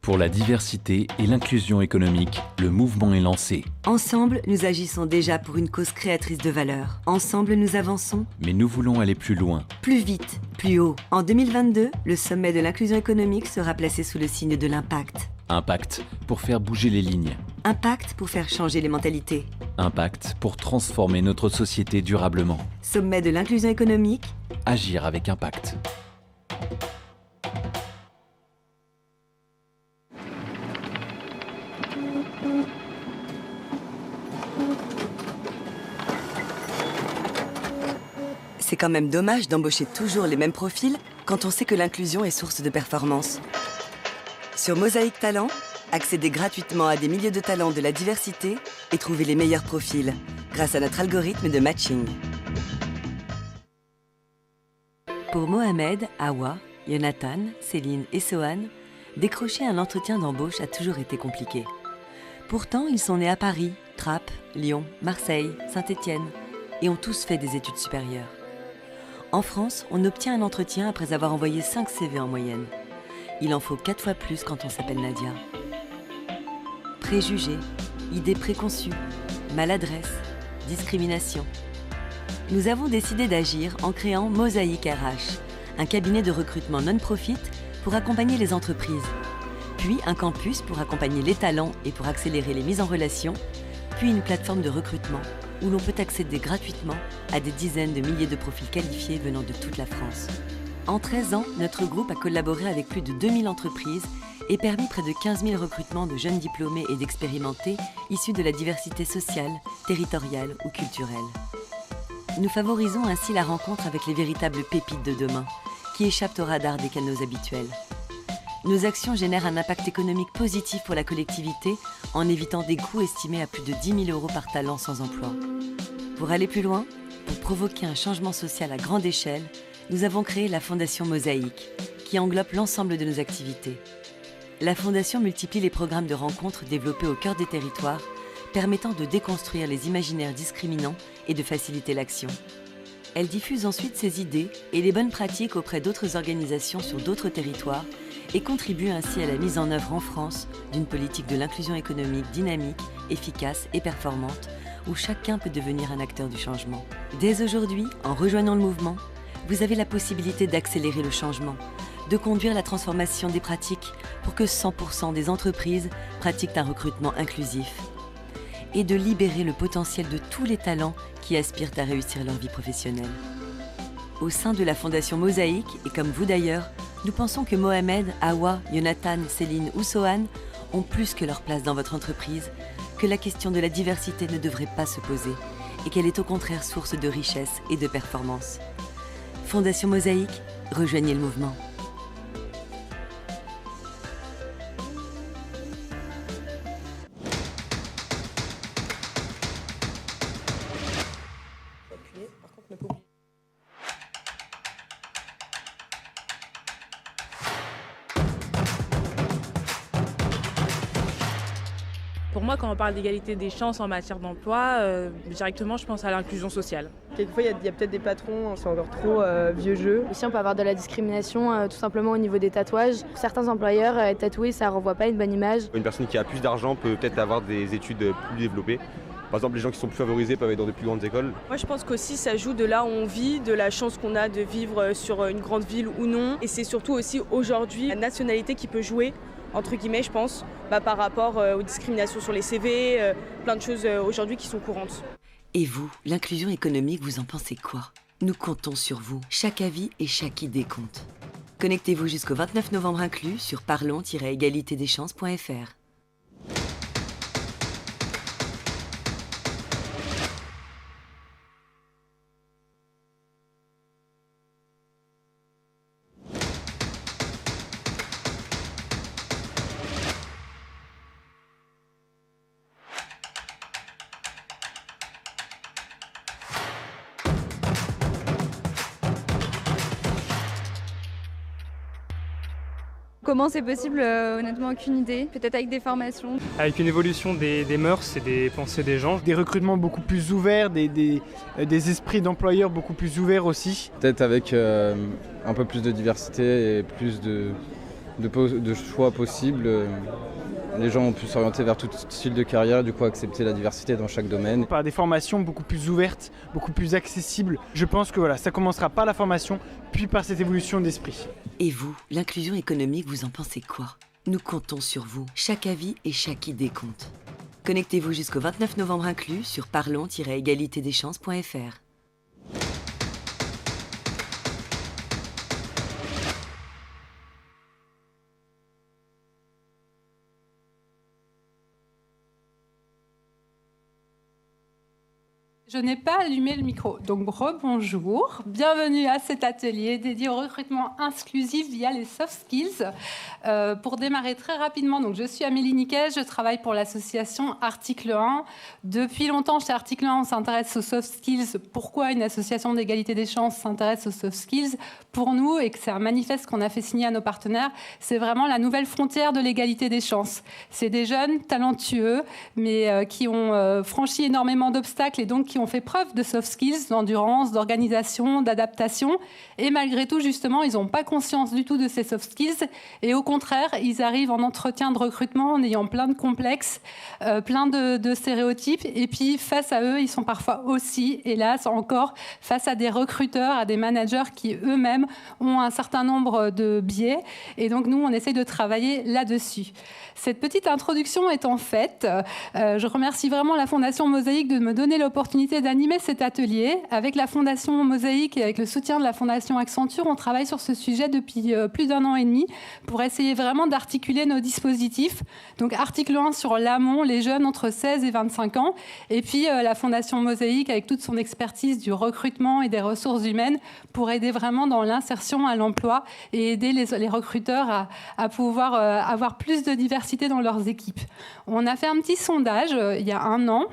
Pour la diversité et l'inclusion économique, le mouvement est lancé. Ensemble, nous agissons déjà pour une cause créatrice de valeur. Ensemble, nous avançons. Mais nous voulons aller plus loin. Plus vite, plus haut. En 2022, le sommet de l'inclusion économique sera placé sous le signe de l'impact. Impact pour faire bouger les lignes. Impact pour faire changer les mentalités. Impact pour transformer notre société durablement. Sommet de l'inclusion économique. Agir avec impact. C'est quand même dommage d'embaucher toujours les mêmes profils quand on sait que l'inclusion est source de performance. Sur Mosaïque Talent, accédez gratuitement à des milliers de talents de la diversité et trouvez les meilleurs profils grâce à notre algorithme de matching. Pour Mohamed, Hawa, Jonathan, Céline et Sohan, décrocher un entretien d'embauche a toujours été compliqué. Pourtant, ils sont nés à Paris, Trappes, Lyon, Marseille, Saint-Étienne et ont tous fait des études supérieures. En France, on obtient un entretien après avoir envoyé 5 CV en moyenne. Il en faut 4 fois plus quand on s'appelle Nadia. Préjugés, idées préconçues, maladresse, discrimination. Nous avons décidé d'agir en créant Mosaïque RH, un cabinet de recrutement non-profit pour accompagner les entreprises. Puis un campus pour accompagner les talents et pour accélérer les mises en relation. Puis une plateforme de recrutement où l'on peut accéder gratuitement à des dizaines de milliers de profils qualifiés venant de toute la France. En 13 ans, notre groupe a collaboré avec plus de 2000 entreprises et permis près de 15 000 recrutements de jeunes diplômés et d'expérimentés issus de la diversité sociale, territoriale ou culturelle. Nous favorisons ainsi la rencontre avec les véritables pépites de demain, qui échappent au radar des canaux habituels. Nos actions génèrent un impact économique positif pour la collectivité en évitant des coûts estimés à plus de 10 000 € par talent sans emploi. Pour aller plus loin, pour provoquer un changement social à grande échelle, nous avons créé la Fondation Mosaïque, qui englobe l'ensemble de nos activités. La Fondation multiplie les programmes de rencontres développés au cœur des territoires, permettant de déconstruire les imaginaires discriminants et de faciliter l'action. Elle diffuse ensuite ses idées et les bonnes pratiques auprès d'autres organisations sur d'autres territoires et contribue ainsi à la mise en œuvre en France d'une politique de l'inclusion économique dynamique, efficace et performante, où chacun peut devenir un acteur du changement. Dès aujourd'hui, en rejoignant le mouvement, vous avez la possibilité d'accélérer le changement, de conduire la transformation des pratiques pour que 100% des entreprises pratiquent un recrutement inclusif et de libérer le potentiel de tous les talents qui aspirent à réussir leur vie professionnelle. Au sein de la Fondation Mosaïque, et comme vous d'ailleurs, nous pensons que Mohamed, Hawa, Jonathan, Céline ou Sohan ont plus que leur place dans votre entreprise, que la question de la diversité ne devrait pas se poser et qu'elle est au contraire source de richesse et de performance. Fondation Mosaïque, rejoignez le mouvement. Pour moi, quand on parle d'égalité des chances en matière d'emploi, directement, je pense à l'inclusion sociale. Quelquefois, il y a peut-être des patrons, c'est encore trop vieux jeu. Aussi, on peut avoir de la discrimination tout simplement au niveau des tatouages. Pour certains employeurs, être tatoué, ça ne renvoie pas une bonne image. Une personne qui a plus d'argent peut peut-être avoir des études plus développées. Par exemple, les gens qui sont plus favorisés peuvent être dans de plus grandes écoles. Moi, je pense qu'aussi, ça joue de là où on vit, de la chance qu'on a de vivre sur une grande ville ou non. Et c'est surtout aussi aujourd'hui la nationalité qui peut jouer, entre guillemets, je pense, par rapport aux discriminations sur les CV, plein de choses aujourd'hui qui sont courantes. Et vous, l'inclusion économique, vous en pensez quoi? Nous comptons sur vous. Chaque avis et chaque idée compte. Connectez-vous jusqu'au 29 novembre inclus sur parlons-égalitédeschances.fr. Comment c'est possible, honnêtement, aucune idée. Peut-être avec des formations. Avec une évolution des mœurs et des pensées des gens. Des recrutements beaucoup plus ouverts, des esprits d'employeurs beaucoup plus ouverts aussi. Peut-être avec un peu plus de diversité et plus de choix possibles. Les gens ont pu s'orienter vers tout style de carrière et du coup accepter la diversité dans chaque domaine. Par des formations beaucoup plus ouvertes, beaucoup plus accessibles. Je pense que ça commencera par la formation, puis par cette évolution d'esprit. Et vous, l'inclusion économique, vous en pensez quoi? Nous comptons sur vous. Chaque avis et chaque idée compte. Connectez-vous jusqu'au 29 novembre inclus sur parlons-égalitédeschances.fr. Je n'ai pas allumé le micro, donc rebonjour. Bienvenue à cet atelier dédié au recrutement inclusif via les soft skills. Pour démarrer très rapidement, donc je suis Amélie Niquet, je travaille pour l'association Article 1. Depuis longtemps, chez Article 1, on s'intéresse aux soft skills. Pourquoi une association d'égalité des chances s'intéresse aux soft skills? Pour nous, et que c'est un manifeste qu'on a fait signer à nos partenaires, c'est vraiment la nouvelle frontière de l'égalité des chances. C'est des jeunes talentueux, mais qui ont franchi énormément d'obstacles et donc qui ont fait preuve de soft skills, d'endurance, d'organisation, d'adaptation. Et malgré tout, justement, ils n'ont pas conscience du tout de ces soft skills. Et au contraire, ils arrivent en entretien de recrutement en ayant plein de complexes, plein de stéréotypes. Et puis, face à eux, ils sont parfois aussi, hélas, encore face à des recruteurs, à des managers qui eux-mêmes ont un certain nombre de biais. Et donc, nous, on essaie de travailler là-dessus. Cette petite introduction étant faite, je remercie vraiment la Fondation Mosaïque de me donner l'opportunité d'animer cet atelier. Avec la Fondation Mosaïque et avec le soutien de la Fondation Accenture, on travaille sur ce sujet depuis plus d'1 an et demi pour essayer vraiment d'articuler nos dispositifs. Donc article 1 sur l'amont, les jeunes entre 16 et 25 ans, et puis la Fondation Mosaïque avec toute son expertise du recrutement et des ressources humaines pour aider vraiment dans l'insertion à l'emploi et aider les recruteurs à pouvoir avoir plus de diversité dans leurs équipes. On a fait un petit sondage il y a 1 an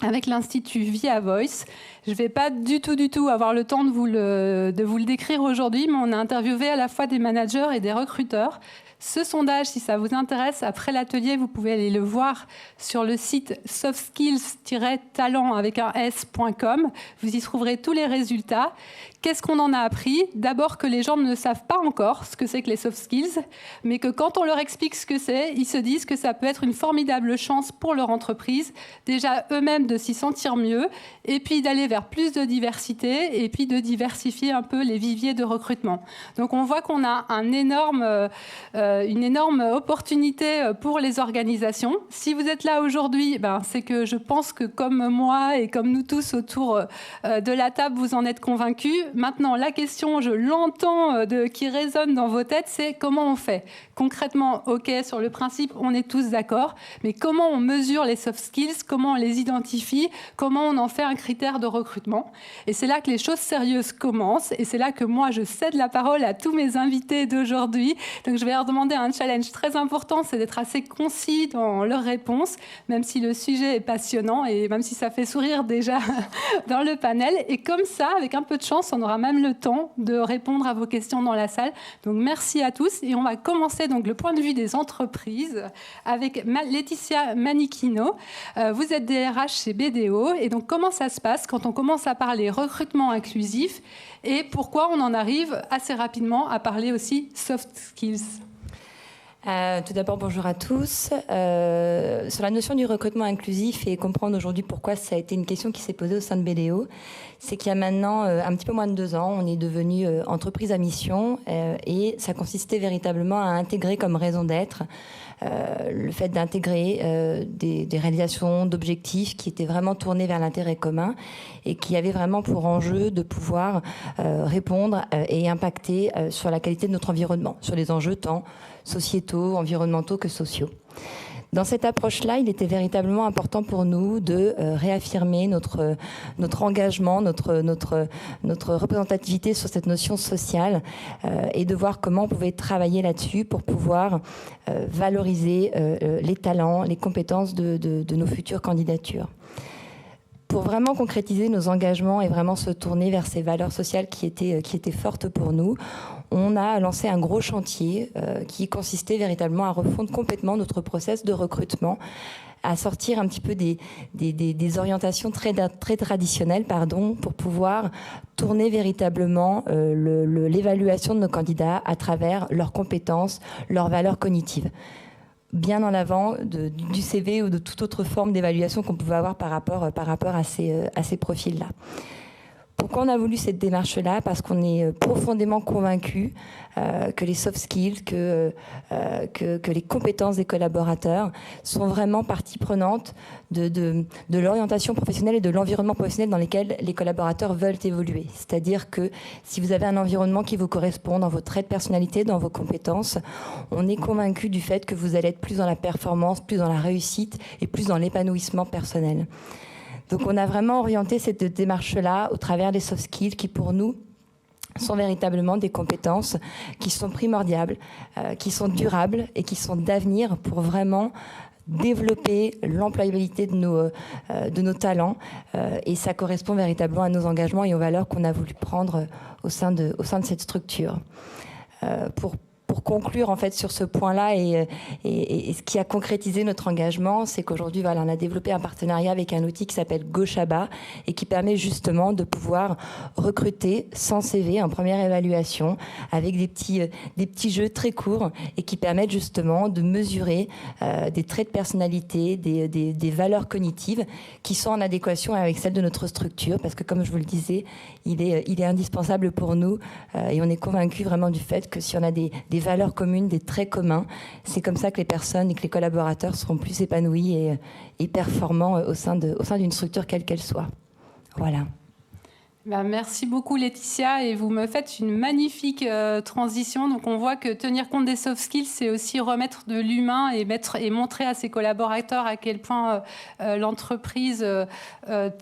avec l'Institut Via Voice. Je ne vais pas du tout avoir le temps de vous le décrire aujourd'hui, mais on a interviewé à la fois des managers et des recruteurs. Ce sondage, si ça vous intéresse, après l'atelier, vous pouvez aller le voir sur le site softskills-talent avec un s.com. Vous y trouverez tous les résultats. Qu'est-ce qu'on en a appris? D'abord que les gens ne savent pas encore ce que c'est que les soft skills, mais que quand on leur explique ce que c'est, ils se disent que ça peut être une formidable chance pour leur entreprise, déjà eux-mêmes de s'y sentir mieux, et puis d'aller vers plus de diversité, et puis de diversifier un peu les viviers de recrutement. Donc on voit qu'on a une énorme opportunité pour les organisations. Si vous êtes là aujourd'hui, c'est que je pense que comme moi et comme nous tous autour de la table, vous en êtes convaincus. Maintenant, la question, je l'entends, qui résonne dans vos têtes, c'est comment on fait? Concrètement, OK, sur le principe, on est tous d'accord, mais comment on mesure les soft skills? Comment on les identifie? Comment on en fait un critère de recrutement? Et c'est là que les choses sérieuses commencent, et c'est là que moi, je cède la parole à tous mes invités d'aujourd'hui. Donc, je vais leur demander un challenge très important, c'est d'être assez concis dans leurs réponses, même si le sujet est passionnant et même si ça fait sourire déjà dans le panel. Et comme ça, avec un peu de chance, on aura même le temps de répondre à vos questions dans la salle. Donc merci à tous et on va commencer donc le point de vue des entreprises avec Laetitia Manichino. Vous êtes DRH chez BDO et donc comment ça se passe quand on commence à parler recrutement inclusif et pourquoi on en arrive assez rapidement à parler aussi soft skills? Tout d'abord, bonjour à tous. Sur la notion du recrutement inclusif et comprendre aujourd'hui pourquoi ça a été une question qui s'est posée au sein de BDO, c'est qu'il y a maintenant un petit peu moins de 2 ans, on est devenu entreprise à mission et ça consistait véritablement à intégrer comme raison d'être le fait d'intégrer des réalisations d'objectifs qui étaient vraiment tournés vers l'intérêt commun et qui avaient vraiment pour enjeu de pouvoir répondre et impacter sur la qualité de notre environnement, sur les enjeux tant sociétaux, environnementaux que sociaux. Dans cette approche-là, il était véritablement important pour nous de réaffirmer notre engagement, notre représentativité sur cette notion sociale et de voir comment on pouvait travailler là-dessus pour pouvoir valoriser les talents, les compétences de nos futures candidatures. Pour vraiment concrétiser nos engagements et vraiment se tourner vers ces valeurs sociales qui étaient fortes pour nous, on a lancé un gros chantier qui consistait véritablement à refondre complètement notre process de recrutement à sortir un petit peu des orientations très traditionnelles, pour pouvoir tourner véritablement l'évaluation de nos candidats à travers leurs compétences, leurs valeurs cognitives, bien en avant du CV ou de toute autre forme d'évaluation qu'on pouvait avoir par rapport à ces profils-là. Pourquoi on a voulu cette démarche-là? Parce qu'on est profondément convaincus que les soft skills, que les compétences des collaborateurs sont vraiment partie prenante de l'orientation professionnelle et de l'environnement professionnel dans lequel les collaborateurs veulent évoluer. C'est-à-dire que si vous avez un environnement qui vous correspond dans vos traits de personnalité, dans vos compétences, on est convaincu du fait que vous allez être plus dans la performance, plus dans la réussite et plus dans l'épanouissement personnel. Donc on a vraiment orienté cette démarche-là au travers des soft skills qui, pour nous, sont véritablement des compétences qui sont primordiales, qui sont durables et qui sont d'avenir pour vraiment développer l'employabilité de nos talents. Et ça correspond véritablement à nos engagements et aux valeurs qu'on a voulu prendre au sein de cette structure. Pour conclure en fait sur ce point-là et ce qui a concrétisé notre engagement, c'est qu'aujourd'hui on a développé un partenariat avec un outil qui s'appelle Goshaba et qui permet justement de pouvoir recruter sans CV en première évaluation avec des petits jeux très courts et qui permettent justement de mesurer des traits de personnalité, des valeurs cognitives qui sont en adéquation avec celles de notre structure, parce que comme je vous le disais, il est indispensable pour nous et on est convaincus vraiment du fait que si on a des valeurs communes, des traits communs, c'est comme ça que les personnes et que les collaborateurs seront plus épanouis et performants au sein d'une structure quelle qu'elle soit. Voilà. Merci beaucoup Laetitia, et vous me faites une magnifique transition. Donc on voit que tenir compte des soft skills, c'est aussi remettre de l'humain et montrer à ses collaborateurs à quel point l'entreprise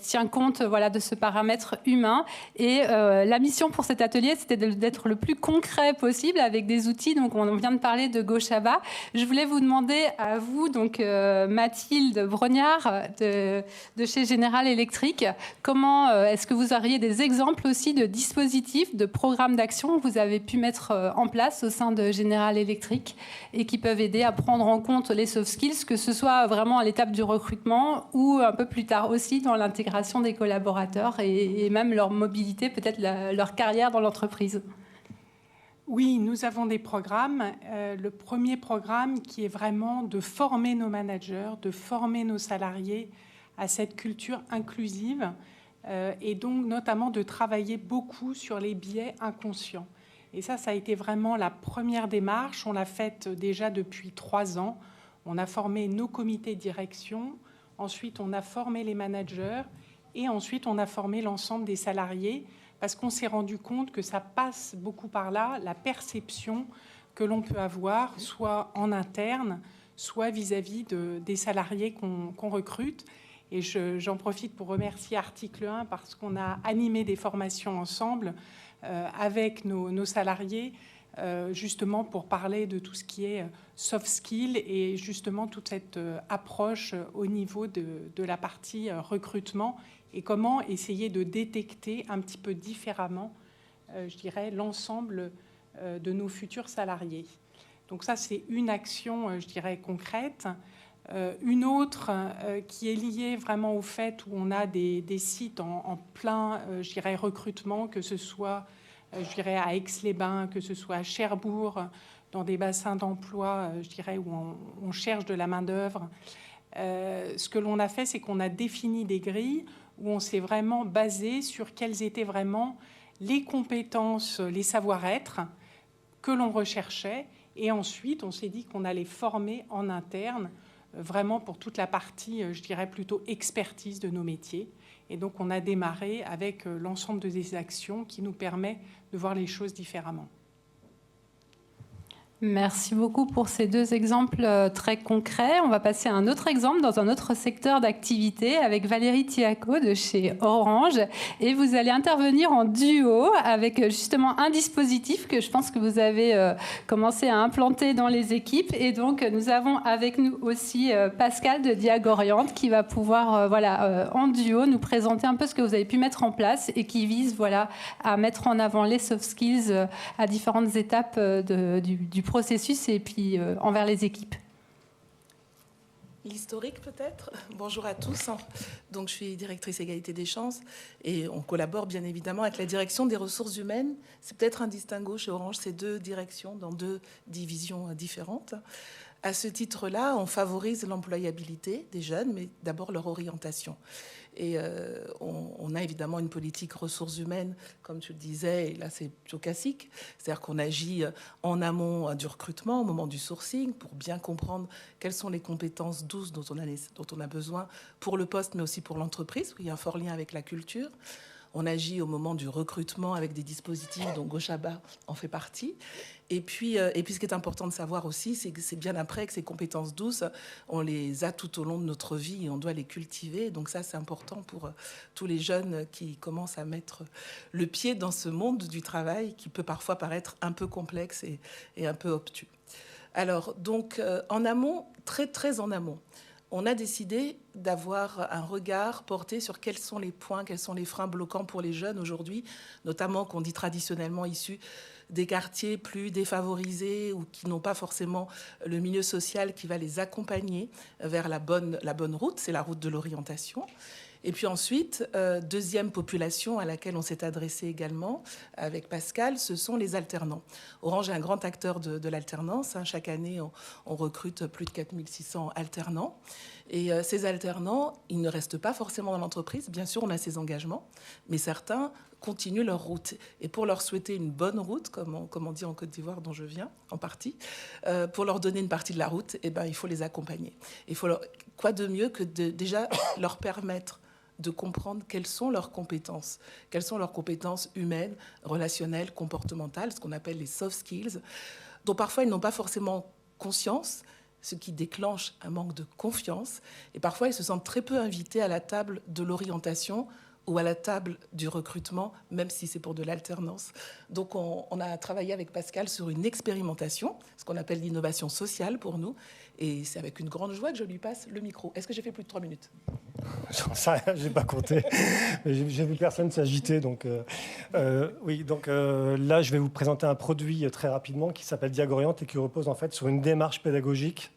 tient compte de ce paramètre humain. Et la mission pour cet atelier, c'était d'être le plus concret possible avec des outils. Donc on vient de parler de Goshaba. Je voulais vous demander à vous, donc Mathilde Brognard de chez General Electric, comment est-ce que vous auriez des exemples aussi de dispositifs, de programmes d'action que vous avez pu mettre en place au sein de General Electric et qui peuvent aider à prendre en compte les soft skills, que ce soit vraiment à l'étape du recrutement ou un peu plus tard aussi dans l'intégration des collaborateurs et même leur mobilité, peut-être leur carrière dans l'entreprise. Oui, nous avons des programmes. Le premier programme qui est vraiment de former nos managers, de former nos salariés à cette culture inclusive, et donc notamment de travailler beaucoup sur les biais inconscients. Et ça a été vraiment la première démarche. On l'a faite déjà depuis 3 ans. On a formé nos comités de direction, ensuite on a formé les managers et ensuite on a formé l'ensemble des salariés parce qu'on s'est rendu compte que ça passe beaucoup par là, la perception que l'on peut avoir, soit en interne, soit vis-à-vis des salariés qu'on recrute. Et j'en profite pour remercier Article 1 parce qu'on a animé des formations ensemble avec nos salariés, justement pour parler de tout ce qui est soft skills et justement toute cette approche au niveau de la partie recrutement et comment essayer de détecter un petit peu différemment, je dirais, l'ensemble de nos futurs salariés. Donc ça, c'est une action, je dirais, concrète. Une autre qui est liée vraiment au fait où on a des sites en plein, je dirais, recrutement, que ce soit, je dirais, à Aix-les-Bains, que ce soit à Cherbourg, dans des bassins d'emploi, je dirais, où on cherche de la main-d'œuvre. Ce que l'on a fait, c'est qu'on a défini des grilles où on s'est vraiment basé sur quelles étaient vraiment les compétences, les savoir-être que l'on recherchait. Et ensuite, on s'est dit qu'on allait former en interne vraiment pour toute la partie, je dirais, plutôt expertise de nos métiers. Et donc, on a démarré avec l'ensemble des actions qui nous permet de voir les choses différemment. Merci beaucoup pour ces 2 exemples très concrets. On va passer à un autre exemple dans un autre secteur d'activité avec Valérie Tiaco de chez Orange. Et vous allez intervenir en duo avec justement un dispositif que je pense que vous avez commencé à implanter dans les équipes. Et donc, nous avons avec nous aussi Pascal de Diagoriante qui va pouvoir, en duo, nous présenter un peu ce que vous avez pu mettre en place et qui vise, à mettre en avant les soft skills à différentes étapes du processus et puis envers les équipes. L'historique peut-être. Bonjour à tous. Donc je suis directrice égalité des chances et on collabore bien évidemment avec la direction des ressources humaines. C'est peut-être un distinguo chez Orange, c'est 2 directions dans 2 divisions différentes. À ce titre-là, on favorise l'employabilité des jeunes, mais d'abord leur orientation. Et on a évidemment une politique ressources humaines, comme tu le disais, et là c'est plutôt classique. C'est-à-dire qu'on agit en amont du recrutement, au moment du sourcing, pour bien comprendre quelles sont les compétences douces dont on a besoin pour le poste, mais aussi pour l'entreprise, où il y a un fort lien avec la culture. On agit au moment du recrutement avec des dispositifs dont Gochaba en fait partie. Et puis, ce qui est important de savoir aussi, c'est que c'est bien après que ces compétences douces, on les a tout au long de notre vie et on doit les cultiver. Donc ça, c'est important pour tous les jeunes qui commencent à mettre le pied dans ce monde du travail qui peut parfois paraître un peu complexe et un peu obtus. Alors, donc, en amont, très, très en amont, on a décidé d'avoir un regard porté sur quels sont les points, quels sont les freins bloquants pour les jeunes aujourd'hui, notamment qu'on dit traditionnellement issus des quartiers plus défavorisés ou qui n'ont pas forcément le milieu social qui va les accompagner vers la bonne route, c'est la route de l'orientation. Et puis ensuite, deuxième population à laquelle on s'est adressé également avec Pascal, ce sont les alternants. Orange est un grand acteur de l'alternance. Chaque année, on recrute plus de 4600 alternants. Et ces alternants, ils ne restent pas forcément dans l'entreprise. Bien sûr, on a ces engagements, mais certains continuent leur route. Et pour leur souhaiter une bonne route, comme on dit en Côte d'Ivoire, dont je viens en partie, pour leur donner une partie de la route, il faut les accompagner. Quoi de mieux que de déjà leur permettre de comprendre quelles sont leurs compétences humaines, relationnelles, comportementales, ce qu'on appelle les soft skills, dont parfois ils n'ont pas forcément conscience, ce qui déclenche un manque de confiance. Et parfois, ils se sentent très peu invités à la table de l'orientation ou à la table du recrutement, même si c'est pour de l'alternance. Donc, on a travaillé avec Pascal sur une expérimentation, ce qu'on appelle l'innovation sociale pour nous. Et c'est avec une grande joie que je lui passe le micro. Est-ce que j'ai fait plus de 3 minutes ? J'en sais rien, je n'ai pas compté. J'ai vu personne s'agiter. Donc, là, je vais vous présenter un produit très rapidement qui s'appelle Diagoriante et qui repose en fait sur une démarche pédagogique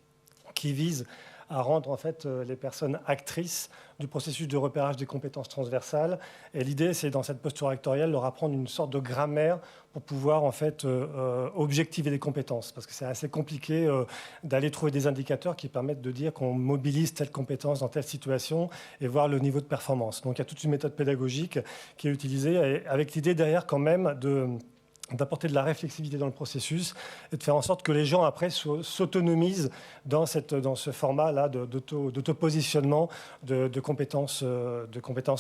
qui vise à rendre en fait les personnes actrices du processus de repérage des compétences transversales. Et l'idée, c'est dans cette posture actorielle leur apprendre une sorte de grammaire pour pouvoir en fait objectiver les compétences, parce que c'est assez compliqué d'aller trouver des indicateurs qui permettent de dire qu'on mobilise telle compétence dans telle situation et voir le niveau de performance. Donc il y a toute une méthode pédagogique qui est utilisée avec l'idée derrière quand même d'apporter de la réflexivité dans le processus et de faire en sorte que les gens après s'autonomisent dans ce format-là d'autopositionnement de compétences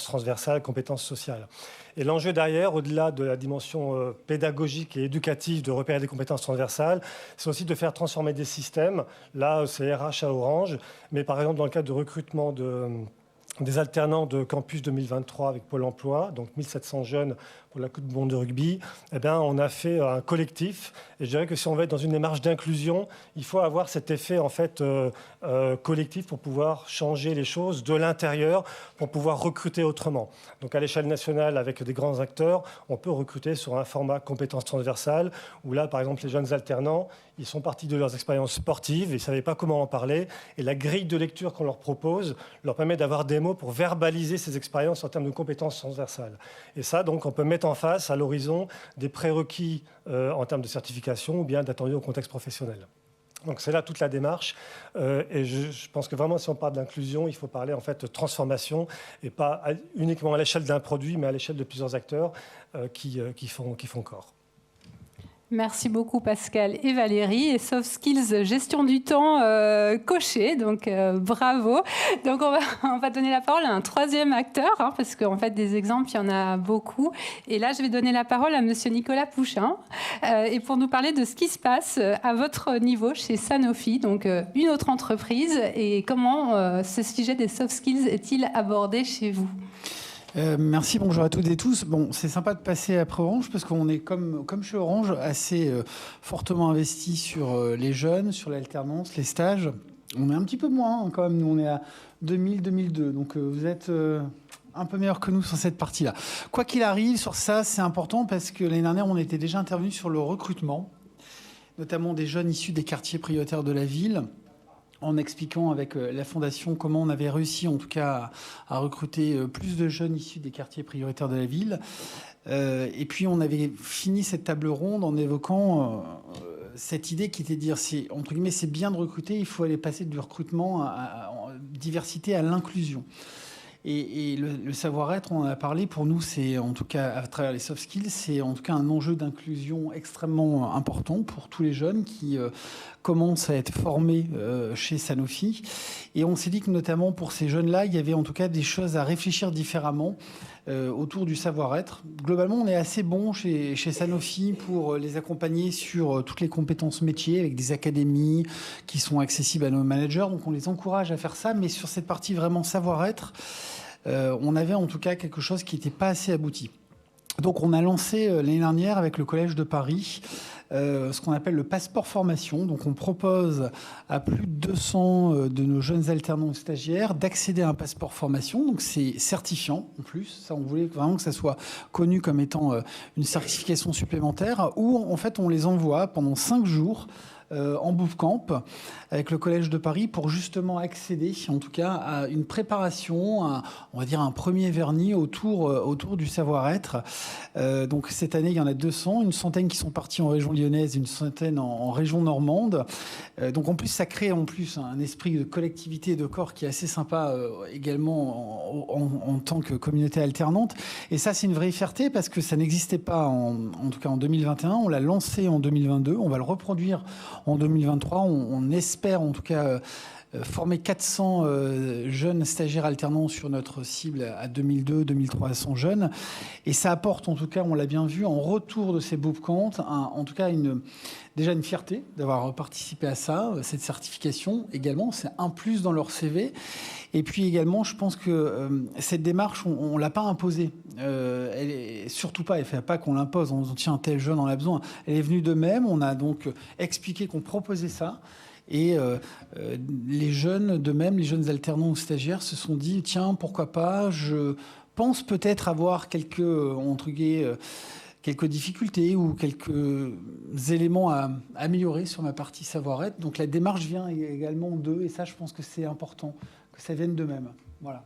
transversales, compétences sociales. Et l'enjeu derrière, au-delà de la dimension pédagogique et éducative de repérer des compétences transversales, c'est aussi de faire transformer des systèmes. Là, c'est RH à Orange, mais par exemple dans le cadre de recrutement des alternants de Campus 2023 avec Pôle emploi, donc 1700 jeunes pour la Coupe du monde de rugby, on a fait un collectif. Et je dirais que si on veut être dans une démarche d'inclusion, il faut avoir cet effet en fait, collectif pour pouvoir changer les choses de l'intérieur, pour pouvoir recruter autrement. Donc à l'échelle nationale, avec des grands acteurs, on peut recruter sur un format compétences transversales, où là, par exemple, les jeunes alternants, ils sont partis de leurs expériences sportives, ils ne savaient pas comment en parler, et la grille de lecture qu'on leur propose leur permet d'avoir des mots pour verbaliser ces expériences en termes de compétences transversales. Et ça, donc, on peut mettre en face, à l'horizon, des prérequis en termes de certification ou bien d'attendus au contexte professionnel. Donc c'est là toute la démarche. Et je pense que vraiment, si on parle d'inclusion, il faut parler en fait de transformation, et pas uniquement à l'échelle d'un produit, mais à l'échelle de plusieurs acteurs qui font corps. Merci beaucoup Pascal et Valérie. Et soft skills, gestion du temps coché, donc bravo. Donc on va donner la parole à un troisième acteur, parce qu'en fait des exemples, il y en a beaucoup. Et là, je vais donner la parole à monsieur Nicolas Pouchin, et pour nous parler de ce qui se passe à votre niveau chez Sanofi, donc une autre entreprise, et comment ce sujet des soft skills est-il abordé chez vous ? Merci, bonjour à toutes et tous. Bon, c'est sympa de passer après Orange parce qu'on est comme chez Orange assez fortement investi sur les jeunes, sur l'alternance, les stages. On est un petit peu moins quand même, nous on est à 2000-2002, donc vous êtes un peu meilleur que nous sur cette partie-là. Quoi qu'il arrive, sur ça, c'est important parce que l'année dernière, on était déjà intervenu sur le recrutement, notamment des jeunes issus des quartiers prioritaires de la ville. en expliquant avec la Fondation comment on avait réussi en tout cas à recruter plus de jeunes issus des quartiers prioritaires de la ville. Et puis on avait fini cette table ronde en évoquant cette idée qui était de dire, entre guillemets, c'est bien de recruter, il faut aller passer du recrutement en diversité à l'inclusion. Et le savoir-être, on en a parlé, pour nous, c'est en tout cas, à travers les soft skills, c'est en tout cas un enjeu d'inclusion extrêmement important pour tous les jeunes qui commencent à être formés chez Sanofi. Et on s'est dit que notamment pour ces jeunes-là, il y avait en tout cas des choses à réfléchir différemment autour du savoir-être. Globalement, on est assez bon chez Sanofi pour les accompagner sur toutes les compétences métiers avec des académies qui sont accessibles à nos managers. Donc on les encourage à faire ça, mais sur cette partie vraiment savoir-être, on avait en tout cas quelque chose qui n'était pas assez abouti. Donc on a lancé l'année dernière avec le Collège de Paris ce qu'on appelle le passeport formation. Donc on propose à plus de 200 de nos jeunes alternants ou stagiaires d'accéder à un passeport formation. Donc c'est certifiant en plus. Ça, on voulait vraiment que ça soit connu comme étant une certification supplémentaire où en fait on les envoie pendant 5 jours en bootcamp avec le Collège de Paris pour justement accéder, en tout cas, à une préparation, on va dire un premier vernis autour du savoir-être. Donc cette année, il y en a 200, une centaine qui sont partis en région lyonnaise, une centaine en région normande. Donc en plus, ça crée en plus un esprit de collectivité et de corps qui est assez sympa également en tant que communauté alternante. Et ça, c'est une vraie fierté parce que ça n'existait pas en tout cas en 2021. On l'a lancé en 2022. On va le reproduire en 2023. On espère en tout cas former 400 jeunes stagiaires alternants sur notre cible à 2200-2300 jeunes. Et ça apporte en tout cas, on l'a bien vu, en retour de ces bootcamps, en tout cas déjà une fierté d'avoir participé à ça, cette certification également, c'est un plus dans leur CV. Et puis également, je pense que cette démarche, on ne l'a pas imposée. Elle est surtout pas, elle ne fait pas qu'on l'impose, on se dit tiens, tel jeune en a besoin. Elle est venue d'eux-mêmes, on a donc expliqué qu'on proposait ça. Et les jeunes d'eux-mêmes, les jeunes alternants ou stagiaires se sont dit tiens, pourquoi pas, je pense peut-être avoir quelques difficultés ou quelques éléments à améliorer sur ma partie savoir-être. Donc la démarche vient également d'eux et ça, je pense que c'est important que ça vienne d'eux-mêmes. Voilà.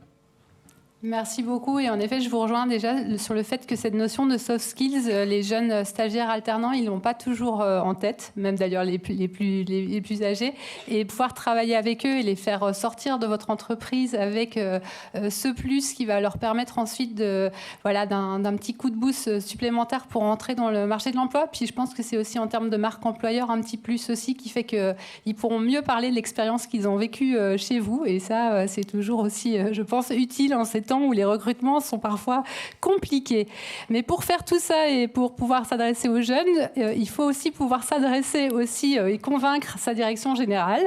Merci beaucoup. Et en effet, je vous rejoins déjà sur le fait que cette notion de soft skills, les jeunes stagiaires alternants, ils l'ont pas toujours en tête, même d'ailleurs les plus âgés. Et pouvoir travailler avec eux et les faire sortir de votre entreprise avec ce plus qui va leur permettre ensuite d'un petit coup de boost supplémentaire pour entrer dans le marché de l'emploi. Puis je pense que c'est aussi en termes de marque employeur un petit plus aussi qui fait qu'ils pourront mieux parler de l'expérience qu'ils ont vécue chez vous. Et ça, c'est toujours aussi, je pense, utile en ces temps où les recrutements sont parfois compliqués. Mais pour faire tout ça et pour pouvoir s'adresser aux jeunes, il faut aussi pouvoir s'adresser aussi et convaincre sa direction générale.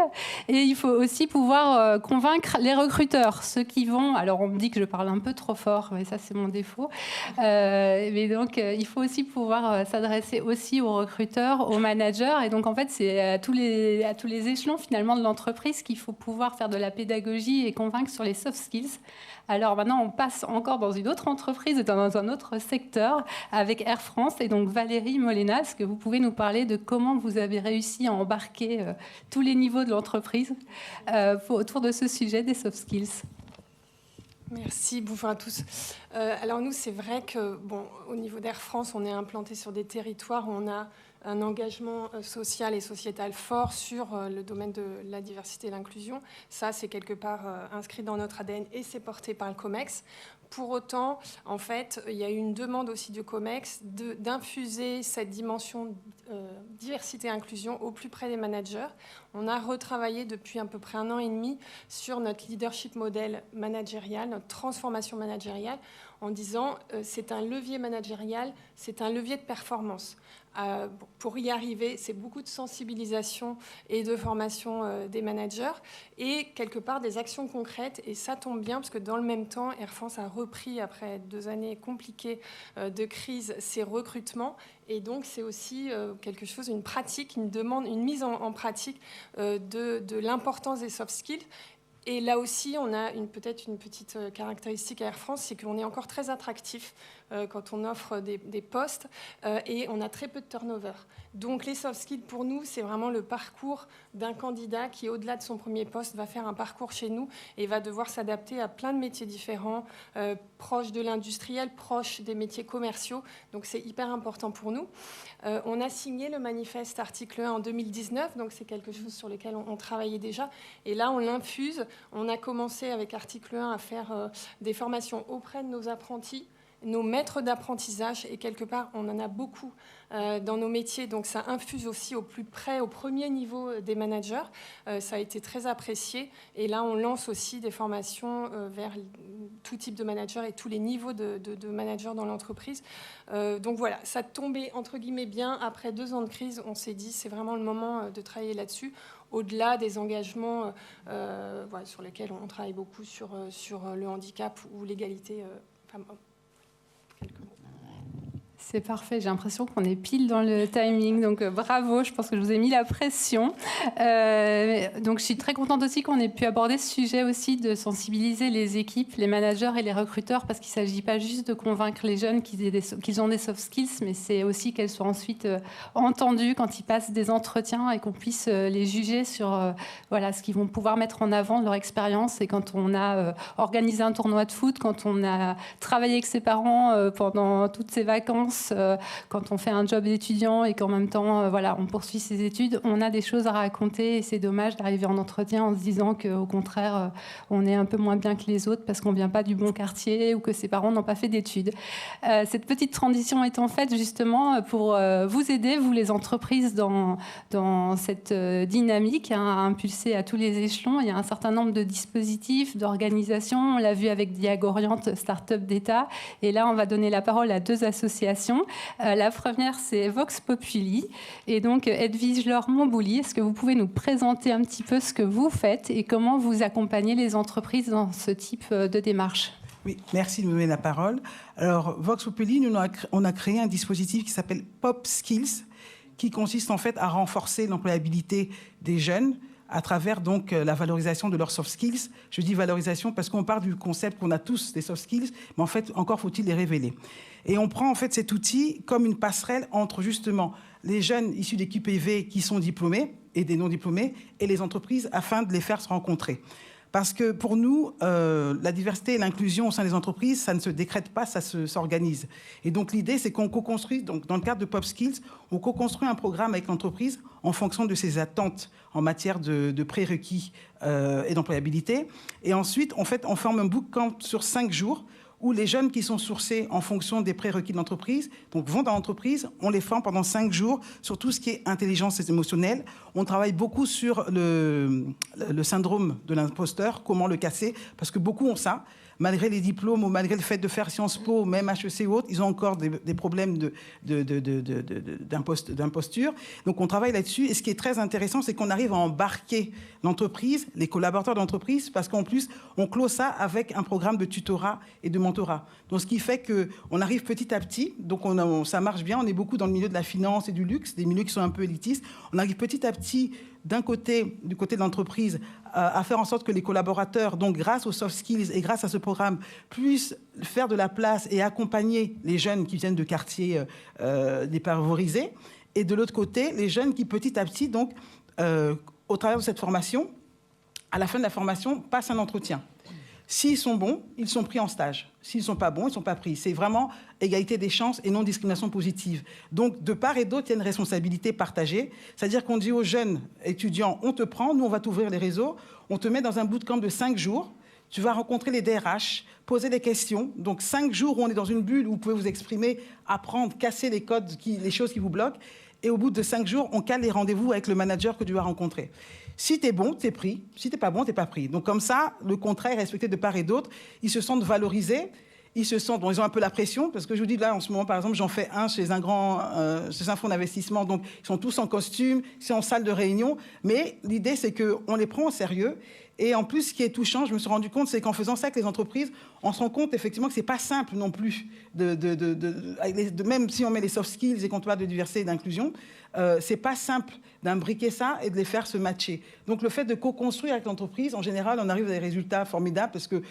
Et il faut aussi pouvoir convaincre les recruteurs, ceux qui vont... Alors, on me dit que je parle un peu trop fort, mais ça, c'est mon défaut. Mais donc, il faut aussi pouvoir s'adresser aussi aux recruteurs, aux managers. Et donc, en fait, c'est à tous les échelons, finalement, de l'entreprise qu'il faut pouvoir faire de la pédagogie et convaincre sur les soft skills. Alors maintenant, on passe encore dans une autre entreprise, dans un autre secteur, avec Air France. Et donc Valérie Molena, est-ce que vous pouvez nous parler de comment vous avez réussi à embarquer tous les niveaux de l'entreprise autour de ce sujet des soft skills ? Merci, bonjour à tous. Alors nous, c'est vrai que, au niveau d'Air France, on est implanté sur des territoires où on a un engagement social et sociétal fort sur le domaine de la diversité et l'inclusion. Ça, c'est quelque part inscrit dans notre ADN et c'est porté par le COMEX. Pour autant, en fait, il y a eu une demande aussi du COMEX d'infuser cette dimension diversité et inclusion au plus près des managers. On a retravaillé depuis à peu près 1 an et demi sur notre leadership modèle managérial, notre transformation managériale, en disant c'est un levier managérial, c'est un levier de performance. Pour y arriver, c'est beaucoup de sensibilisation et de formation des managers et quelque part des actions concrètes. Et ça tombe bien parce que dans le même temps, Air France a repris, après 2 années compliquées de crise, ses recrutements. Et donc, c'est aussi quelque chose, une pratique, une demande, une mise en pratique de l'importance des soft skills. Et là aussi, on a peut-être une petite caractéristique à Air France, c'est qu'on est encore très attractif quand on offre des postes et on a très peu de turnover. Donc les soft skills, pour nous, c'est vraiment le parcours d'un candidat qui, au-delà de son premier poste, va faire un parcours chez nous et va devoir s'adapter à plein de métiers différents, proches de l'industriel, proches des métiers commerciaux. Donc c'est hyper important pour nous. On a signé le manifeste article 1 en 2019, donc c'est quelque chose sur lequel on travaillait déjà. Et là, on l'infuse. On a commencé avec article 1 à faire des formations auprès de nos apprentis, nos maîtres d'apprentissage, et quelque part, on en a beaucoup dans nos métiers, donc ça infuse aussi au plus près, au premier niveau des managers. Ça a été très apprécié, et là, on lance aussi des formations vers tout type de manager et tous les niveaux de managers dans l'entreprise. Donc voilà, ça tombait entre guillemets bien. Après 2 ans de crise, on s'est dit c'est vraiment le moment de travailler là-dessus, au-delà des engagements voilà, sur lesquels on travaille beaucoup sur le handicap ou l'égalité femmes-hommes. C'est parfait, j'ai l'impression qu'on est pile dans le timing, donc bravo, je pense que je vous ai mis la pression. Donc je suis très contente aussi qu'on ait pu aborder ce sujet aussi, de sensibiliser les équipes, les managers et les recruteurs, parce qu'il ne s'agit pas juste de convaincre les jeunes qu'ils ont des soft skills, mais c'est aussi qu'elles soient ensuite entendues quand ils passent des entretiens et qu'on puisse les juger sur voilà, ce qu'ils vont pouvoir mettre en avant de leur expérience. Et quand on a organisé un tournoi de foot, quand on a travaillé avec ses parents pendant toutes ces vacances, quand on fait un job d'étudiant et qu'en même temps voilà, on poursuit ses études, on a des choses à raconter, et c'est dommage d'arriver en entretien en se disant qu'au contraire on est un peu moins bien que les autres parce qu'on ne vient pas du bon quartier ou que ses parents n'ont pas fait d'études. Cette petite transition étant faite justement pour vous aider, vous les entreprises, dans cette dynamique à impulser à tous les échelons. Il y a un certain nombre de dispositifs, d'organisations, on l'a vu avec Diagorient, Start-up d'État, et là on va donner la parole à 2 associations. La première, c'est Vox Populi. Et donc, Edwige Laure-Montbouli, est-ce que vous pouvez nous présenter un petit peu ce que vous faites et comment vous accompagnez les entreprises dans ce type de démarche ? Oui, merci de me donner la parole. Alors, Vox Populi, on a créé un dispositif qui s'appelle Pop Skills, qui consiste en fait à renforcer l'employabilité des jeunes à travers donc la valorisation de leurs soft skills. Je dis valorisation parce qu'on part du concept qu'on a tous des soft skills, mais en fait, encore faut-il les révéler. Et on prend en fait cet outil comme une passerelle entre justement les jeunes issus des QPV qui sont diplômés et des non-diplômés et les entreprises afin de les faire se rencontrer. Parce que pour nous, la diversité et l'inclusion au sein des entreprises, ça ne se décrète pas, ça s'organise. Et donc l'idée, c'est qu'on co-construit, donc dans le cadre de Pop Skills, on co-construit un programme avec l'entreprise en fonction de ses attentes en matière de prérequis et d'employabilité. Et ensuite, en fait, on forme un bootcamp sur 5 jours où les jeunes qui sont sourcés en fonction des prérequis de l'entreprise, donc vont dans l'entreprise, on les forme pendant 5 jours sur tout ce qui est intelligence émotionnelle. On travaille beaucoup sur le syndrome de l'imposteur, comment le casser, parce que beaucoup ont ça. Malgré les diplômes ou malgré le fait de faire Sciences Po, même HEC ou autre, ils ont encore des problèmes d'imposture. Donc on travaille là-dessus. Et ce qui est très intéressant, c'est qu'on arrive à embarquer l'entreprise, les collaborateurs d'entreprise, parce qu'en plus, on clôt ça avec un programme de tutorat et de mentorat. Donc ce qui fait qu'on arrive petit à petit, donc ça marche bien, on est beaucoup dans le milieu de la finance et du luxe, des milieux qui sont un peu élitistes. On arrive petit à petit, du côté de l'entreprise, à faire en sorte que les collaborateurs, donc grâce aux soft skills et grâce à ce programme, puissent faire de la place et accompagner les jeunes qui viennent de quartiers défavorisés. Et de l'autre côté, les jeunes qui petit à petit, donc, au travers de cette formation, à la fin de la formation, passent un entretien. S'ils sont bons, ils sont pris en stage. S'ils ne sont pas bons, ils ne sont pas pris. C'est vraiment égalité des chances et non discrimination positive. Donc, de part et d'autre, il y a une responsabilité partagée. C'est-à-dire qu'on dit aux jeunes étudiants, on te prend, nous, on va t'ouvrir les réseaux, on te met dans un bootcamp de 5 jours, tu vas rencontrer les DRH, poser des questions. Donc, 5 jours où on est dans une bulle où vous pouvez vous exprimer, apprendre, casser les codes, les choses qui vous bloquent. Et au bout de 5 jours, on cale les rendez-vous avec le manager que tu vas rencontrer. Si tu es bon, tu es pris. Si tu n'es pas bon, tu n'es pas pris. Donc comme ça, le contrat est respecté de part et d'autre. Ils se sentent valorisés. Ils ont un peu la pression. Parce que je vous dis, là, en ce moment, par exemple, j'en fais un chez un fonds d'investissement. Donc, ils sont tous en costume, c'est en salle de réunion. Mais l'idée, c'est qu'on les prend au sérieux. Et en plus, ce qui est touchant, je me suis rendu compte, c'est qu'en faisant ça avec les entreprises, on se rend compte effectivement que c'est pas simple non plus, même si on met les soft skills et qu'on parle de diversité et d'inclusion, c'est pas simple d'imbriquer ça et de les faire se matcher. Donc le fait de co-construire avec l'entreprise, en général, on arrive à des résultats formidables parce que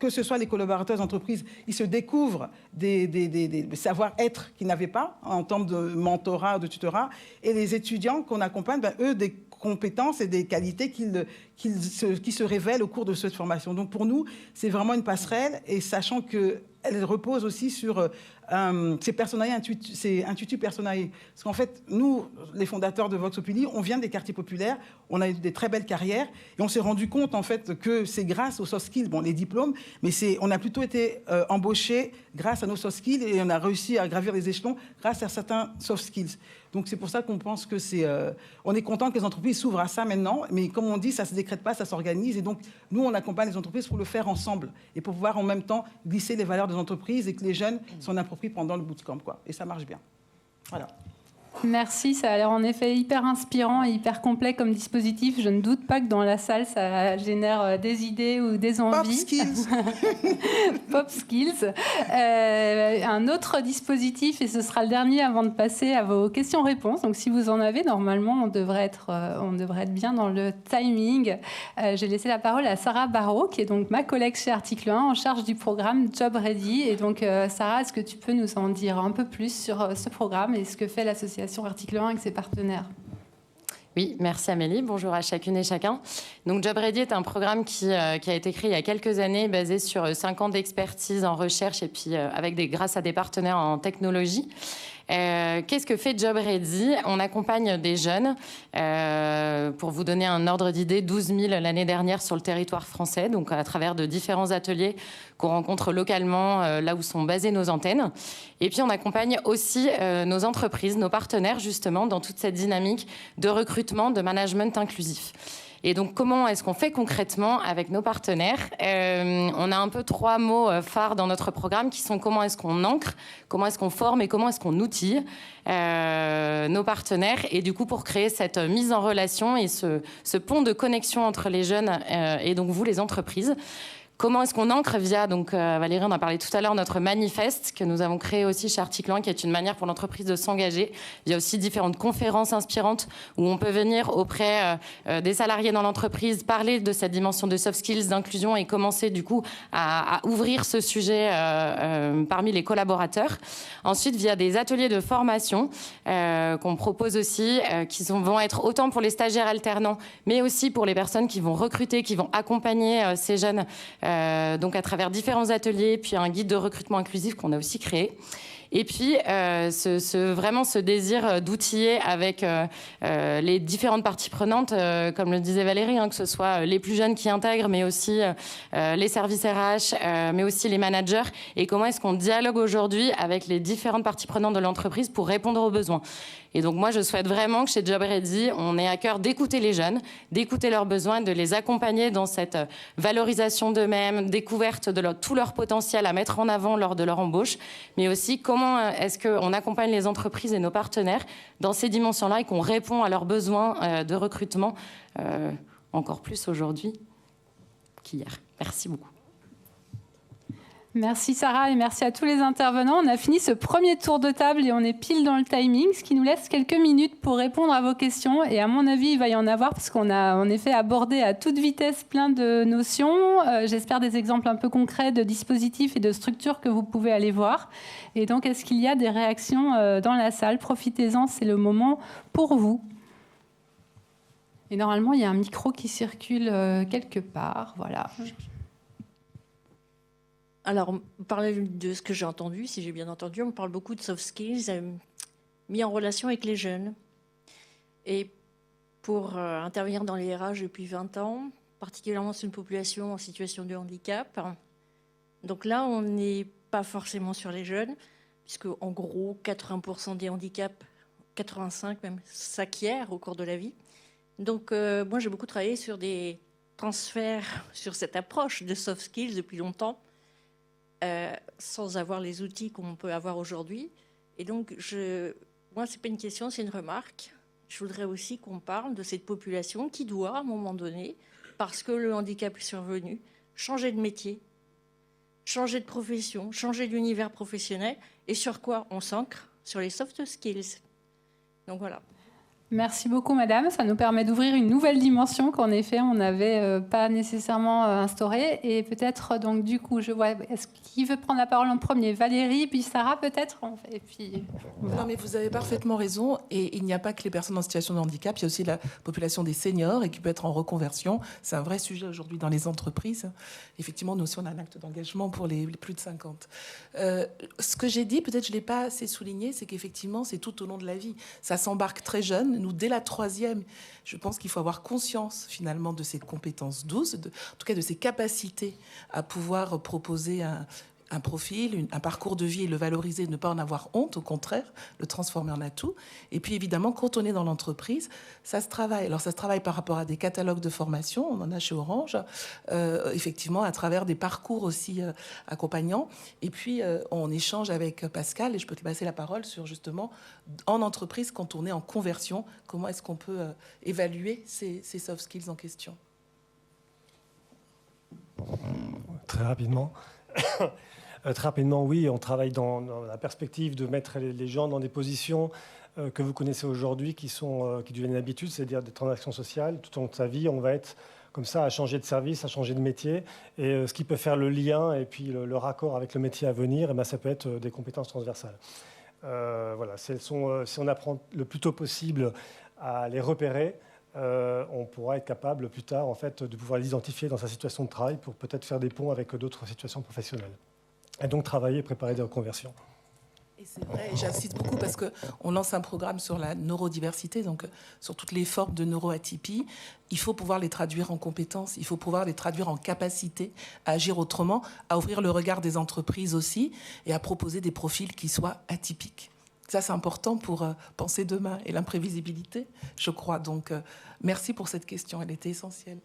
ce soit les collaborateurs d'entreprise, ils se découvrent des savoir-être qu'ils n'avaient pas en termes de mentorat, de tutorat, et les étudiants qu'on accompagne, eux, des compétences et des qualités qui se révèlent au cours de cette formation. Donc pour nous, c'est vraiment une passerelle, et sachant qu'elle repose aussi sur c'est intuitu personae. Parce qu'en fait, nous, les fondateurs de Vox Populi, on vient des quartiers populaires, on a eu des très belles carrières, et on s'est rendu compte en fait que c'est grâce aux soft skills, les diplômes, mais on a plutôt été embauchés grâce à nos soft skills, et on a réussi à gravir les échelons grâce à certains soft skills. Donc c'est pour ça qu'on pense que on est content que les entreprises s'ouvrent à ça maintenant, mais comme on dit, ça ne se décrète pas, ça s'organise, et donc nous, on accompagne les entreprises pour le faire ensemble, et pour pouvoir en même temps glisser les valeurs des entreprises et que les jeunes s'en approprient pendant le bootcamp, et ça marche bien. Voilà. Merci, ça a l'air en effet hyper inspirant et hyper complet comme dispositif. Je ne doute pas que dans la salle, ça génère des idées ou des envies. Pop skills. Pop skills. Un autre dispositif, et ce sera le dernier avant de passer à vos questions-réponses. Donc si vous en avez, normalement, on devrait être bien dans le timing. J'ai laissé la parole à Sarah Barrault, qui est donc ma collègue chez Article 1, en charge du programme Job Ready. Et donc, Sarah, est-ce que tu peux nous en dire un peu plus sur ce programme et ce que fait l'association Article 1 avec ses partenaires? Oui, merci Amélie. Bonjour à chacune et chacun. Donc Job Ready est un programme qui a été créé il y a quelques années, basé sur 5 ans d'expertise en recherche et puis grâce à des partenaires en technologie. Qu'est-ce que fait Job Ready? On accompagne des jeunes, pour vous donner un ordre d'idée, 12 000 l'année dernière sur le territoire français, donc à travers de différents ateliers qu'on rencontre localement, là où sont basées nos antennes. Et puis on accompagne aussi nos entreprises, nos partenaires justement, dans toute cette dynamique de recrutement, de management inclusif. Et donc, comment est-ce qu'on fait concrètement avec nos partenaires? On a un peu 3 mots phares dans notre programme qui sont comment est-ce qu'on ancre, comment est-ce qu'on forme et comment est-ce qu'on outille nos partenaires. Et du coup, pour créer cette mise en relation et ce pont de connexion entre les jeunes et donc vous, les entreprises. Comment est-ce qu'on ancre via, donc Valérie en a parlé tout à l'heure, notre manifeste que nous avons créé aussi chez Article 1, qui est une manière pour l'entreprise de s'engager. Il y a aussi différentes conférences inspirantes où on peut venir auprès des salariés dans l'entreprise, parler de cette dimension de soft skills, d'inclusion et commencer du coup à ouvrir ce sujet parmi les collaborateurs. Ensuite, via des ateliers de formation qu'on propose aussi, qui vont être autant pour les stagiaires alternants, mais aussi pour les personnes qui vont recruter, qui vont accompagner ces jeunes donc à travers différents ateliers, puis un guide de recrutement inclusif qu'on a aussi créé. Et puis, vraiment ce désir d'outiller avec les différentes parties prenantes, comme le disait Valérie, que ce soit les plus jeunes qui intègrent, mais aussi les services RH, mais aussi les managers. Et comment est-ce qu'on dialogue aujourd'hui avec les différentes parties prenantes de l'entreprise pour répondre aux besoins. Et donc, moi, je souhaite vraiment que chez Job Ready, on ait à cœur d'écouter les jeunes, d'écouter leurs besoins, de les accompagner dans cette valorisation d'eux-mêmes, découverte de tout leur potentiel à mettre en avant lors de leur embauche, mais aussi comment est-ce qu'on accompagne les entreprises et nos partenaires dans ces dimensions-là et qu'on répond à leurs besoins de recrutement encore plus aujourd'hui qu'hier. Merci beaucoup. Merci Sarah et merci à tous les intervenants. On a fini ce premier tour de table et on est pile dans le timing, ce qui nous laisse quelques minutes pour répondre à vos questions. Et à mon avis, il va y en avoir parce qu'on a en effet abordé à toute vitesse plein de notions. J'espère des exemples un peu concrets de dispositifs et de structures que vous pouvez aller voir. Et donc, est-ce qu'il y a des réactions dans la salle? Profitez-en, c'est le moment pour vous. Et normalement, il y a un micro qui circule quelque part. Voilà. Alors, on parlait de ce que j'ai entendu, si j'ai bien entendu, on parle beaucoup de soft skills mis en relation avec les jeunes. Et pour intervenir dans les RH depuis 20 ans, particulièrement sur une population en situation de handicap, donc là, on n'est pas forcément sur les jeunes, puisque en gros, 80% des handicaps, 85% même, s'acquièrent au cours de la vie. Donc, moi, j'ai beaucoup travaillé sur des transferts, sur cette approche de soft skills depuis longtemps, sans avoir les outils qu'on peut avoir aujourd'hui. Et donc, moi, ce n'est pas une question, c'est une remarque. Je voudrais aussi qu'on parle de cette population qui doit, à un moment donné, parce que le handicap est survenu, changer de métier, changer de profession, changer d'univers professionnel. Et sur quoi on s'ancre? Sur les soft skills. Donc voilà. Merci beaucoup, madame. Ça nous permet d'ouvrir une nouvelle dimension qu'en effet, on n'avait pas nécessairement instaurée. Et peut-être, donc, du coup, je vois, est-ce qui veut prendre la parole en premier? Valérie, puis Sarah, peut-être? Et puis... Non, mais vous avez parfaitement raison. Et il n'y a pas que les personnes en situation de handicap. Il y a aussi la population des seniors et qui peut être en reconversion. C'est un vrai sujet aujourd'hui dans les entreprises. Effectivement, nous aussi, on a un acte d'engagement pour les plus de 50. Ce que j'ai dit, peut-être je ne l'ai pas assez souligné, c'est qu'effectivement, c'est tout au long de la vie. Ça s'embarque très jeune. Nous, dès la 3e, je pense qu'il faut avoir conscience finalement de ses compétences douces, en tout cas de ses capacités à pouvoir proposer un profil, un parcours de vie et le valoriser, ne pas en avoir honte, au contraire, le transformer en atout. Et puis évidemment, quand on est dans l'entreprise, ça se travaille. Alors ça se travaille par rapport à des catalogues de formation, on en a chez Orange, effectivement à travers des parcours aussi accompagnants. Et puis on échange avec Pascal, et je peux te passer la parole sur justement, en entreprise, quand on est en conversion, comment est-ce qu'on peut évaluer ces soft skills en question? Très rapidement. Très rapidement, oui, on travaille dans la perspective de mettre les gens dans des positions que vous connaissez aujourd'hui, qui deviennent une habitude, c'est-à-dire des transactions sociales. Tout au long de sa vie, on va être comme ça à changer de service, à changer de métier. Et ce qui peut faire le lien et puis le raccord avec le métier à venir, et bien, ça peut être des compétences transversales. Voilà, si on apprend le plus tôt possible à les repérer, on pourra être capable plus tard en fait, de pouvoir les identifier dans sa situation de travail pour peut-être faire des ponts avec d'autres situations professionnelles. Et donc travailler et préparer des reconversions. Et c'est vrai, et j'insiste beaucoup parce qu'on lance un programme sur la neurodiversité, donc sur toutes les formes de neuroatypie. Il faut pouvoir les traduire en compétences, il faut pouvoir les traduire en capacité à agir autrement, à ouvrir le regard des entreprises aussi et à proposer des profils qui soient atypiques. Ça, c'est important pour penser demain et l'imprévisibilité, je crois. Donc, merci pour cette question, elle était essentielle.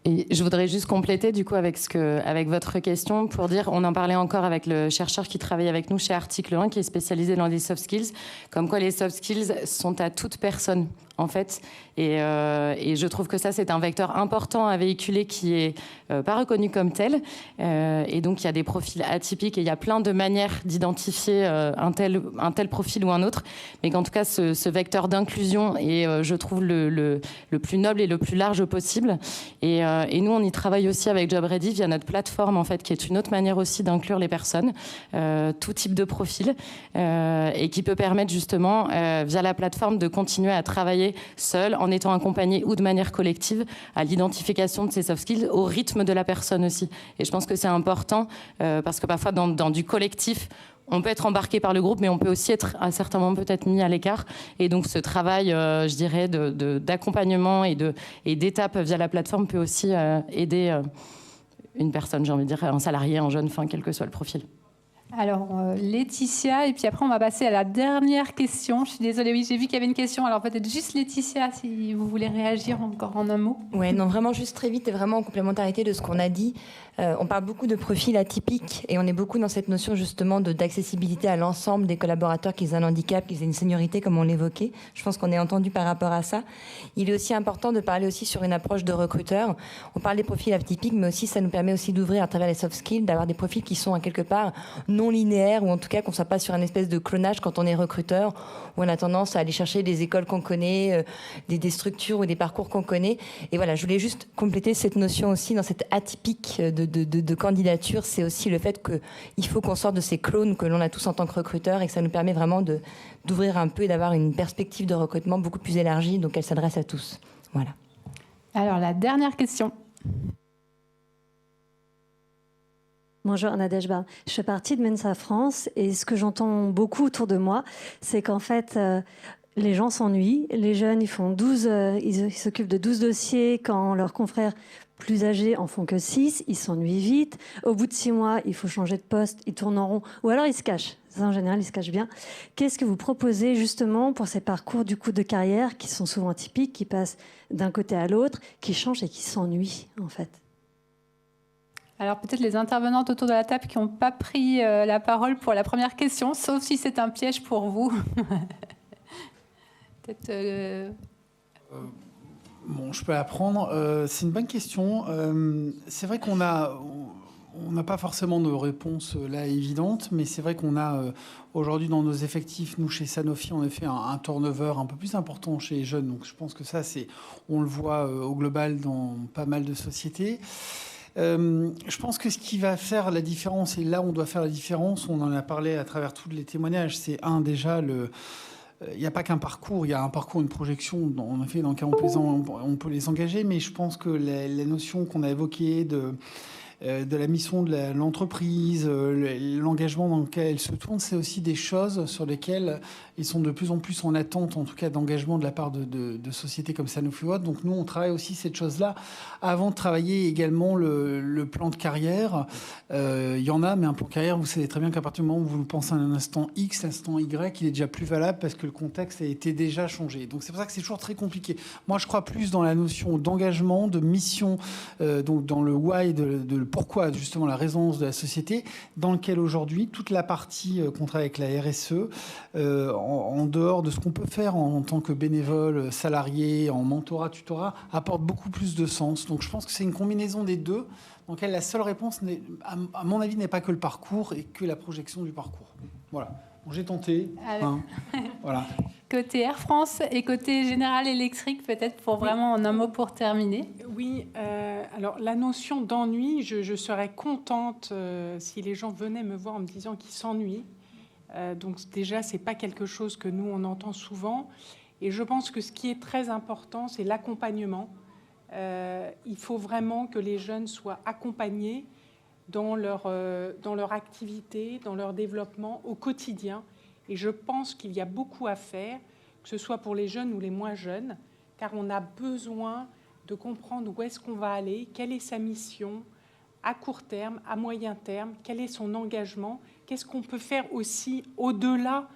Et je voudrais juste compléter du coup avec votre question pour dire, on en parlait encore avec le chercheur qui travaille avec nous chez Article 1, qui est spécialisé dans les soft skills, comme quoi les soft skills sont à toute personne en fait. Et je trouve que ça, c'est un vecteur important à véhiculer qui est pas reconnu comme tel. Et donc, il y a des profils atypiques et il y a plein de manières d'identifier un tel profil ou un autre. Mais qu'en tout cas, ce vecteur d'inclusion est, je trouve, le plus noble et le plus large possible. Et nous, on y travaille aussi avec JobReady via notre plateforme, en fait, qui est une autre manière aussi d'inclure les personnes, tout type de profil, et qui peut permettre justement, via la plateforme, de continuer à travailler seul, en étant accompagné ou de manière collective, à l'identification de ces soft skills, au rythme de la personne aussi. Et je pense que c'est important, parce que parfois, dans du collectif, on peut être embarqué par le groupe, mais on peut aussi être à certains moments peut-être mis à l'écart. Et donc ce travail, je dirais, d'accompagnement et d'étape via la plateforme peut aussi aider une personne, j'ai envie de dire, un salarié, un jeune, enfin, quel que soit le profil. Alors, Laetitia, et puis après, on va passer à la dernière question. Je suis désolée, oui, j'ai vu qu'il y avait une question. Alors, peut-être juste Laetitia, si vous voulez réagir encore en un mot. Oui, non, vraiment juste très vite et vraiment en complémentarité de ce qu'on a dit. On parle beaucoup de profils atypiques et on est beaucoup dans cette notion justement d'accessibilité à l'ensemble des collaborateurs, qu'ils aient un handicap, qu'ils aient une seniorité, comme on l'évoquait. Je pense qu'on est entendu par rapport à ça. Il est aussi important de parler aussi sur une approche de recruteur. On parle des profils atypiques, mais aussi ça nous permet aussi d'ouvrir à travers les soft skills, d'avoir des profils qui sont à quelque part non linéaires, ou en tout cas qu'on ne soit pas sur une espèce de clonage quand on est recruteur, où on a tendance à aller chercher des écoles qu'on connaît, des structures ou des parcours qu'on connaît. Et voilà, je voulais juste compléter cette notion aussi dans cette atypique de candidature, c'est aussi le fait qu'il faut qu'on sorte de ces clones que l'on a tous en tant que recruteur et que ça nous permet vraiment d'ouvrir un peu et d'avoir une perspective de recrutement beaucoup plus élargie, donc elle s'adresse à tous. Voilà. Alors, la dernière question. Bonjour Anna Deshbar, je fais partie de Mensa France et ce que j'entends beaucoup autour de moi, c'est qu'en fait, les gens s'ennuient. Les jeunes, ils s'occupent de 12 dossiers quand leurs confrères plus âgés en font que 6, ils s'ennuient vite. Au bout de 6 mois, il faut changer de poste, ils tournent en rond ou alors ils se cachent. Ça, en général, ils se cachent bien. Qu'est-ce que vous proposez justement pour ces parcours du coup de carrière qui sont souvent atypiques, qui passent d'un côté à l'autre, qui changent et qui s'ennuient en fait? Alors peut-être les intervenantes autour de la table qui n'ont pas pris la parole pour la première question, sauf si c'est un piège pour vous. Peut-être Bon, je peux la prendre. C'est une bonne question. C'est vrai qu'on n'a pas forcément de réponse là évidente, mais c'est vrai qu'on a aujourd'hui dans nos effectifs, nous chez Sanofi, on a fait un turnover un peu plus important chez les jeunes. Donc je pense que ça, on le voit au global dans pas mal de sociétés. Je pense que ce qui va faire la différence, et là on doit faire la différence, on en a parlé à travers tous les témoignages, c'est déjà il n'y a pas qu'un parcours, il y a un parcours, une projection. En effet, dans le cas on peut les engager, mais je pense que la notion qu'on a évoquée de la mission de l'entreprise, l'engagement dans lequel elle se tourne, c'est aussi des choses sur lesquelles ils sont de plus en plus en attente, en tout cas d'engagement de la part de sociétés comme Sanofi. Donc nous, on travaille aussi cette chose-là avant de travailler également le plan de carrière. Il y en a, mais un plan de carrière, vous savez très bien qu'à partir du moment où vous pensez à un instant X, l'instant Y, il est déjà plus valable parce que le contexte a été déjà changé. Donc c'est pour ça que c'est toujours très compliqué. Moi, je crois plus dans la notion d'engagement, de mission, donc dans le why, de pourquoi justement la résonance de la société, dans lequel aujourd'hui toute la partie qu'on travaille avec la RSE, en dehors de ce qu'on peut faire en tant que bénévole, salarié, en mentorat, tutorat, apporte beaucoup plus de sens. Donc je pense que c'est une combinaison des deux, dans laquelle la seule réponse, à mon avis, n'est pas que le parcours et que la projection du parcours. Voilà. Bon, j'ai tenté. Voilà. Côté Air France et côté General Electric, peut-être pour vraiment en un mot pour terminer. Oui, alors la notion d'ennui, je serais contente si les gens venaient me voir en me disant qu'ils s'ennuient. Donc déjà, c'est pas quelque chose que nous, on entend souvent. Et je pense que ce qui est très important, c'est l'accompagnement. Il faut vraiment que les jeunes soient accompagnés dans leur activité, dans leur développement au quotidien. Et je pense qu'il y a beaucoup à faire, que ce soit pour les jeunes ou les moins jeunes, car on a besoin de comprendre où est-ce qu'on va aller, quelle est sa mission à court terme, à moyen terme, quel est son engagement, qu'est-ce qu'on peut faire aussi au-delà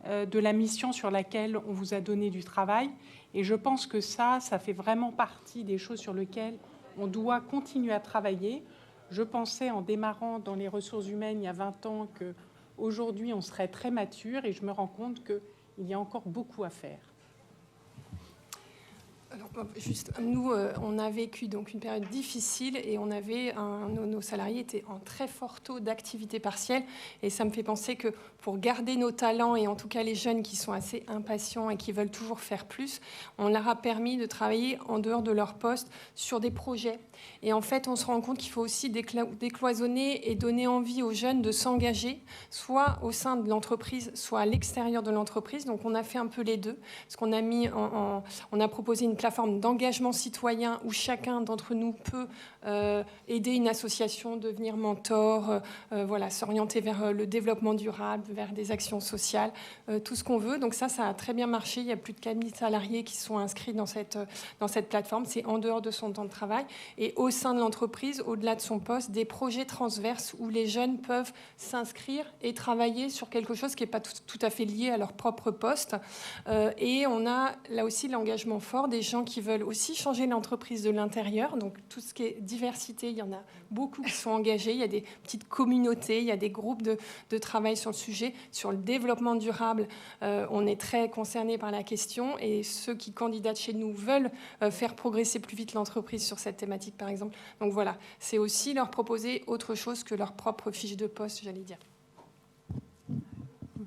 de la mission sur laquelle on vous a donné du travail. Et je pense que ça fait vraiment partie des choses sur lesquelles on doit continuer à travailler. Je pensais, en démarrant dans les ressources humaines il y a 20 ans, qu'aujourd'hui on serait très mature, et je me rends compte qu'il y a encore beaucoup à faire. Alors, juste, nous, on a vécu donc une période difficile et on avait nos salariés étaient en très fort taux d'activité partielle, et ça me fait penser que pour garder nos talents, et en tout cas les jeunes qui sont assez impatients et qui veulent toujours faire plus, on leur a permis de travailler en dehors de leur poste sur des projets. Et en fait, on se rend compte qu'il faut aussi décloisonner et donner envie aux jeunes de s'engager, soit au sein de l'entreprise, soit à l'extérieur de l'entreprise. Donc on a fait un peu les deux, parce qu'on a on a proposé une plateforme d'engagement citoyen où chacun d'entre nous peut aider une association, devenir mentor, s'orienter vers le développement durable, vers des actions sociales, tout ce qu'on veut. Donc ça a très bien marché. Il y a plus de 4000 salariés qui sont inscrits dans cette plateforme. C'est en dehors de son temps de travail. Et au sein de l'entreprise, au-delà de son poste, des projets transverses où les jeunes peuvent s'inscrire et travailler sur quelque chose qui n'est pas tout à fait lié à leur propre poste. Et on a là aussi l'engagement fort des gens qui veulent aussi changer l'entreprise de l'intérieur. Donc tout ce qui est diversité, il y en a beaucoup qui sont engagés. Il y a des petites communautés, il y a des groupes de travail sur le sujet. Sur le développement durable, on est très concernés par la question, et ceux qui candidatent chez nous veulent faire progresser plus vite l'entreprise sur cette thématique, par exemple. Donc voilà, c'est aussi leur proposer autre chose que leur propre fiche de poste, j'allais dire.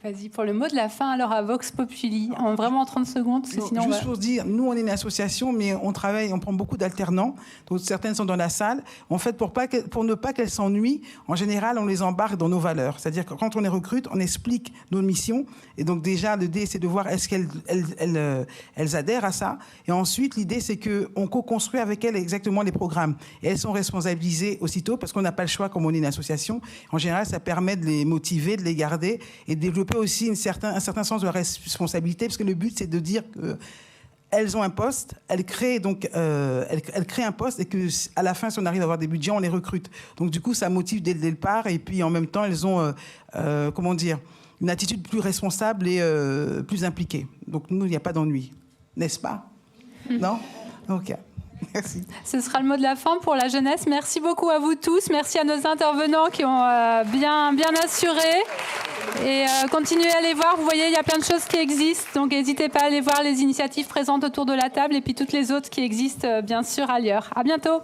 Vas-y, pour le mot de la fin, alors à Vox Populi, vraiment en 30 secondes. Sinon juste pour dire, nous, on est une association, mais on travaille, on prend beaucoup d'alternants. Donc, certaines sont dans la salle. En fait, pour ne pas qu'elles s'ennuient, en général, on les embarque dans nos valeurs. C'est-à-dire que quand on les recrute, on explique nos missions. Et donc, déjà, l'idée, c'est de voir est-ce qu'elles adhèrent à ça. Et ensuite, l'idée, c'est qu'on co-construit avec elles exactement les programmes. Et elles sont responsabilisées aussitôt, parce qu'on n'a pas le choix, comme on est une association. En général, ça permet de les motiver, de les garder et de développer aussi un certain sens de responsabilité, parce que le but, c'est de dire qu'elles ont un poste, elles créent un poste, et qu'à la fin, si on arrive à avoir des budgets, on les recrute. Donc du coup, ça motive dès le départ, et puis en même temps, elles ont une attitude plus responsable et plus impliquée. Donc nous, il n'y a pas d'ennui, n'est-ce pas? Non? Ok. Merci. Ce sera le mot de la fin pour la jeunesse. Merci beaucoup à vous tous. Merci à nos intervenants qui ont bien assuré. Et continuez à aller voir. Vous voyez, il y a plein de choses qui existent. Donc, n'hésitez pas à aller voir les initiatives présentes autour de la table et puis toutes les autres qui existent, bien sûr, ailleurs. À bientôt.